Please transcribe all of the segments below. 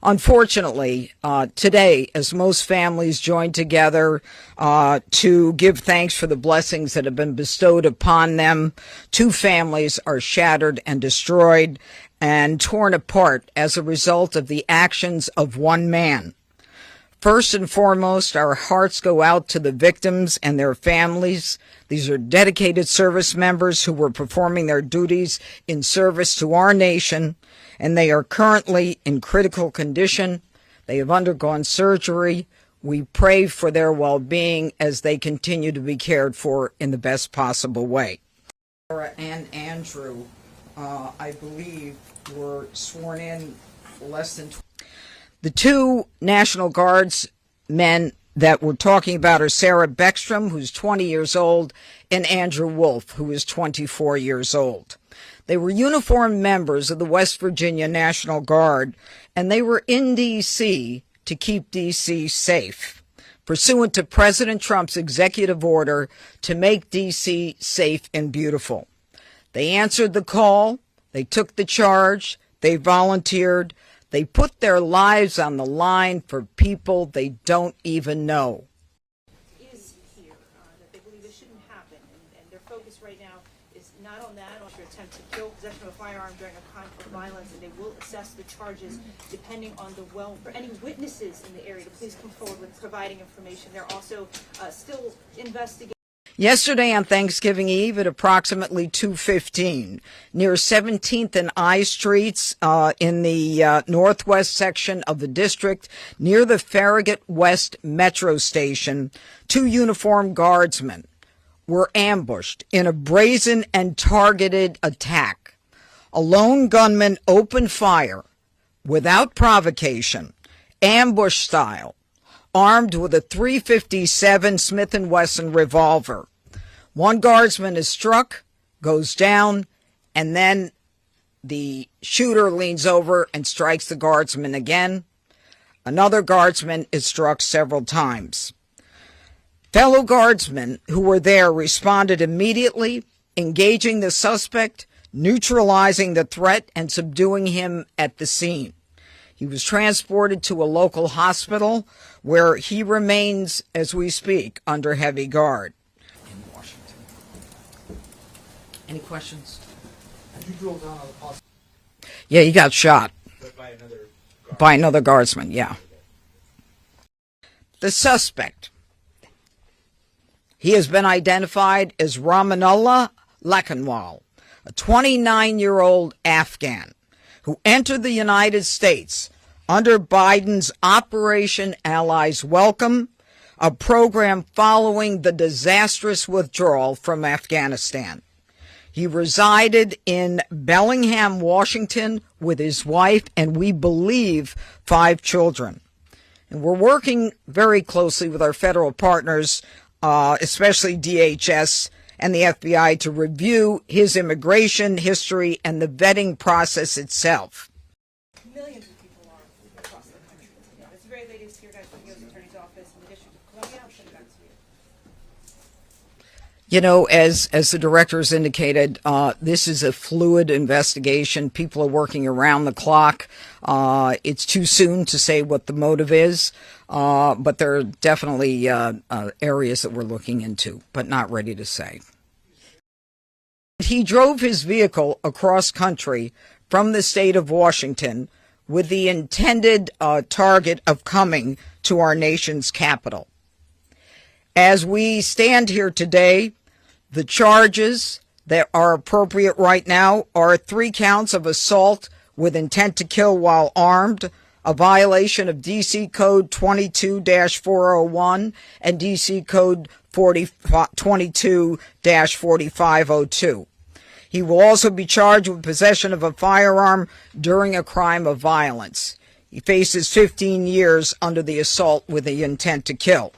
Unfortunately, today, as most families join together to give thanks for the blessings that have been bestowed upon them, two families are shattered and destroyed and torn apart as a result of the actions of one man. First and foremost, our hearts go out to the victims and their families. These are dedicated service members who were performing their duties in service to our nation, and they are currently in critical condition. They have undergone surgery. We pray for their well-being as they continue to be cared for in the best possible way. Sarah and Andrew, I believe, were sworn in less than the two National Guardsmen that we're talking about are Sarah Beckstrom, who's 20 years old, and Andrew Wolf, who is 24 years old. They were uniformed members of the West Virginia National Guard, and they were in D.C. to keep D.C. safe, pursuant to President Trump's executive order to make D.C. safe and beautiful. They answered the call, they took the charge, they volunteered, they put their lives on the line for people they don't even know. Is here that they believe this shouldn't happen, and their focus right now is not on that, on your attempt to kill, possession of a firearm during a crime of violence, and they will assess the charges depending on the for any witnesses in the area to please come forward with providing information. They're also still investigating. Yesterday on Thanksgiving Eve at approximately 2:15, near 17th and I Streets in the northwest section of the district, near the Farragut West Metro Station, two uniformed guardsmen were ambushed in a brazen and targeted attack. A lone gunman opened fire without provocation, ambush style, armed with a .357 Smith & Wesson revolver. One guardsman is struck, goes down, and then the shooter leans over and strikes the guardsman again. Another guardsman is struck several times. Fellow guardsmen who were there responded immediately, engaging the suspect, neutralizing the threat, and subduing him at the scene. He was transported to a local hospital where he remains, as we speak, under heavy guard. In Washington. Any questions? Could you drill down on the possible? Yeah, he got shot. By another guardsman, yeah. The suspect. He has been identified as Ramanullah Lakhanwal, a 29-year-old Afghan who entered the United States under Biden's Operation Allies Welcome, a program following the disastrous withdrawal from Afghanistan. He resided in Bellingham, Washington, with his wife and, we believe, 5 children. And we're working very closely with our federal partners, especially DHS and the FBI, to review his immigration history and the vetting process itself. Millions of people are across the country. It's very latest here, guys, from the U.S. Attorney's Office in the District of Columbia. I'll send it back to you. You know, as the directors indicated, this is a fluid investigation. People are working around the clock. It's too soon to say what the motive is, but there are definitely areas that we're looking into, but not ready to say. He drove his vehicle across country from the state of Washington with the intended target of coming to our nation's capital. As we stand here today, the charges that are appropriate right now are 3 counts of assault with intent to kill while armed, a violation of D.C. Code 22-401 and D.C. Code 22-4502. He will also be charged with possession of a firearm during a crime of violence. He faces 15 years under the assault with the intent to kill.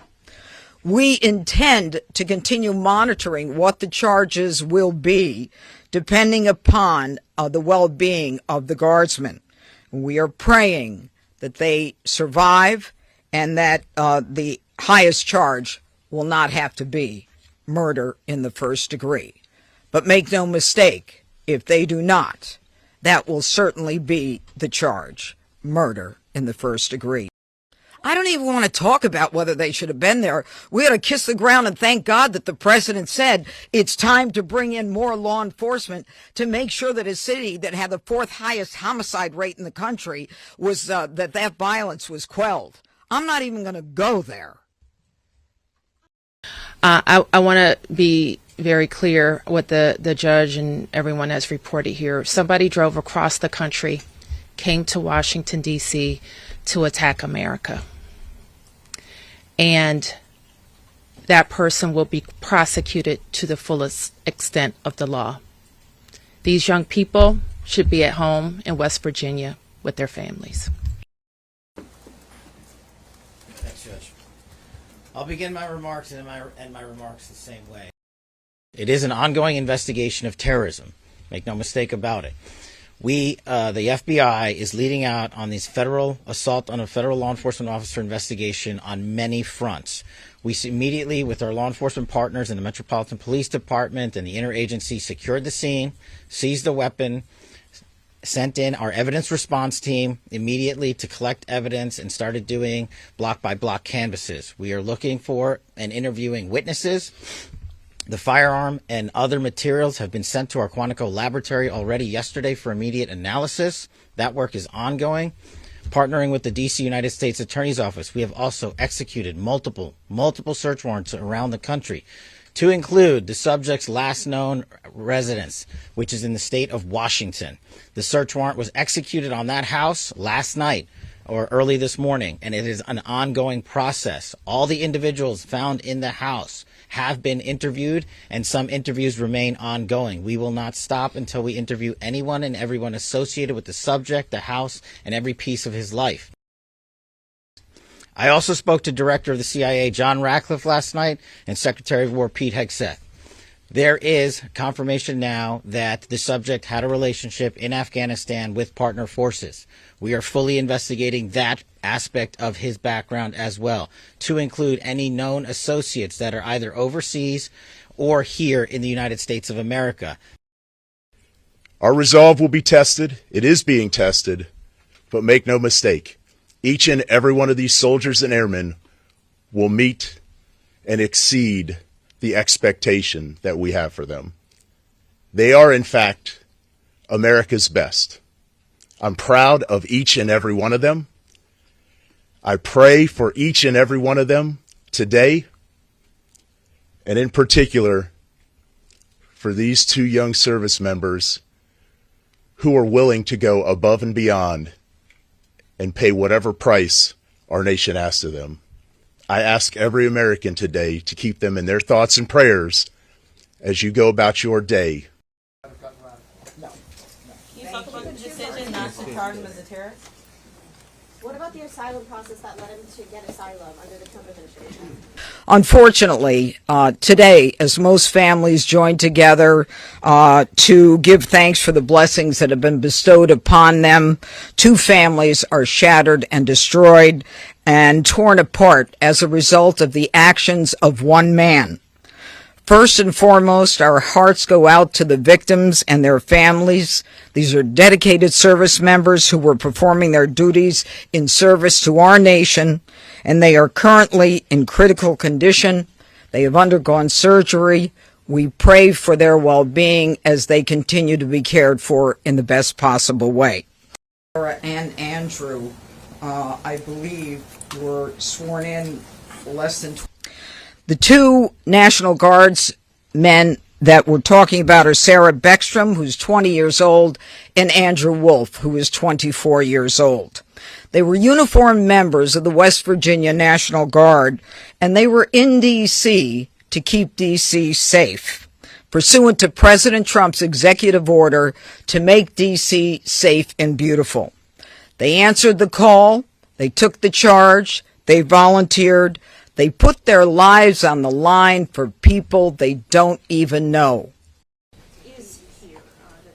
We intend to continue monitoring what the charges will be, depending upon the well-being of the guardsmen. We are praying that they survive and that the highest charge will not have to be murder in the first degree. But make no mistake, if they do not, that will certainly be the charge, murder in the first degree. I don't even want to talk about whether they should have been there. We ought to kiss the ground and thank God that the president said it's time to bring in more law enforcement to make sure that a city that had the fourth highest homicide rate in the country was that violence was quelled. I'm not even going to go there. I want to be very clear what the judge and everyone has reported here. Somebody drove across the country, came to Washington, D.C. to attack America. And that person will be prosecuted to the fullest extent of the law. These young people should be at home in West Virginia with their families. Thanks, Judge. I'll begin my remarks and end my remarks the same way. It is an ongoing investigation of terrorism. Make no mistake about it. The FBI is leading out on these federal assault on a federal law enforcement officer investigation on many fronts. We immediately, with our law enforcement partners in the Metropolitan Police Department and the interagency, secured the scene, seized the weapon, sent in our evidence response team immediately to collect evidence, and started doing block-by-block canvasses. We are looking for and interviewing witnesses. The firearm and other materials have been sent to our Quantico laboratory already yesterday for immediate analysis. That work is ongoing. Partnering with the D.C. United States Attorney's Office, we have also executed multiple search warrants around the country to include the subject's last known residence, which is in the state of Washington. The search warrant was executed on that house last night or early this morning, and it is an ongoing process. All the individuals found in the house have been interviewed, and some interviews remain ongoing. We will not stop until we interview anyone and everyone associated with the subject, the house, and every piece of his life. I also spoke to Director of the CIA John Ratcliffe last night and Secretary of War Pete Hegseth. There is confirmation now that the subject had a relationship in Afghanistan with partner forces. We are fully investigating that aspect of his background as well, to include any known associates that are either overseas or here in the United States of America. Our resolve will be tested. It is being tested. But make no mistake, each and every one of these soldiers and airmen will meet and exceed the expectation that we have for them. They are, in fact, America's best. I'm proud of each and every one of them. I pray for each and every one of them today, and in particular for these two young service members who are willing to go above and beyond and pay whatever price our nation asks of them. I ask every American today to keep them in their thoughts and prayers as you go about your day. Can you talk about the decision not to charge him as a terrorist? What about the asylum process that led him to get asylum under the Trump administration? Unfortunately, today, as most families join together to give thanks for the blessings that have been bestowed upon them, two families are shattered and destroyed and torn apart as a result of the actions of one man. First and foremost, our hearts go out to the victims and their families. These are dedicated service members who were performing their duties in service to our nation, and they are currently in critical condition. They have undergone surgery. We pray for their well-being as they continue to be cared for in the best possible way. Sarah and Andrew, I believe, were sworn in less than the two National Guardsmen that we're talking about are Sarah Beckstrom, who's 20 years old, and Andrew Wolf, who is 24 years old. They were uniformed members of the West Virginia National Guard, and they were in D.C. to keep D.C. safe, pursuant to President Trump's executive order to make D.C. safe and beautiful. They answered the call, they took the charge, they volunteered, they put their lives on the line for people they don't even know.